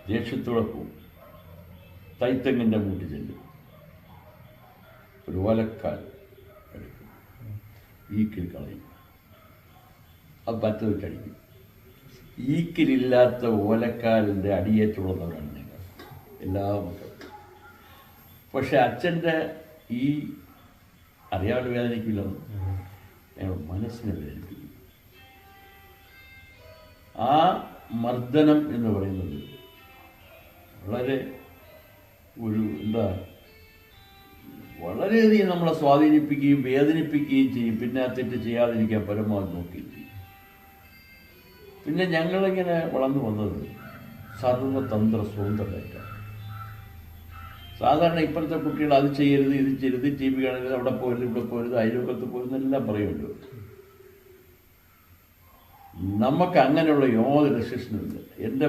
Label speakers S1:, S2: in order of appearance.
S1: ദേഷ്യത്തോടെ പോകും. തൈത്തെങ്ങിൻ്റെ മൂട്ടിൽ ചെല്ലും, ഒരു ഓലക്കാൽ എടുക്കും, ഈക്കിൽ കളയും, അത് പറ്റത് കഴിക്കും. ഈക്കിലില്ലാത്ത ഓലക്കാലിൻ്റെ അടിയേറ്റുള്ളവരാണ് ഞങ്ങൾ എല്ലാ മക്കളും. പക്ഷെ അച്ഛൻ്റെ ഈ അറിയാതെ വേദനിക്കില്ലെന്ന് ഞങ്ങൾ മനസ്സിനെ വേദനിപ്പിക്കും. ആ മർദ്ദനം എന്ന് പറയുന്നത് വളരെ വളരെയധികം നമ്മളെ സ്വാധീനിപ്പിക്കുകയും വേദനിപ്പിക്കുകയും ചെയ്യും. പിന്നെ ആ തെറ്റ് ചെയ്യാതിരിക്കാൻ പരമാവധി നോക്കിയിരിക്കും. പിന്നെ ഞങ്ങളിങ്ങനെ വളർന്നു വന്നത് സർവതന്ത്ര സ്വതന്ത്രരായിട്ടാണ്. സാധാരണ ഇപ്പോഴത്തെ കുട്ടികൾ അത് ചെയ്യരുത്, ഇത് ചെയ്യരുത്, ടി വി കാണരുത്, അവിടെ പോരുത്, ഇവിടെ പോരുത്, അയൽവക്കത്ത് പോരുന്നെല്ലാം പറയുമല്ലോ. നമുക്ക് അങ്ങനെയുള്ള യാതൊരു റെസ്ട്രിക്ഷനും ഇല്ല. എൻ്റെ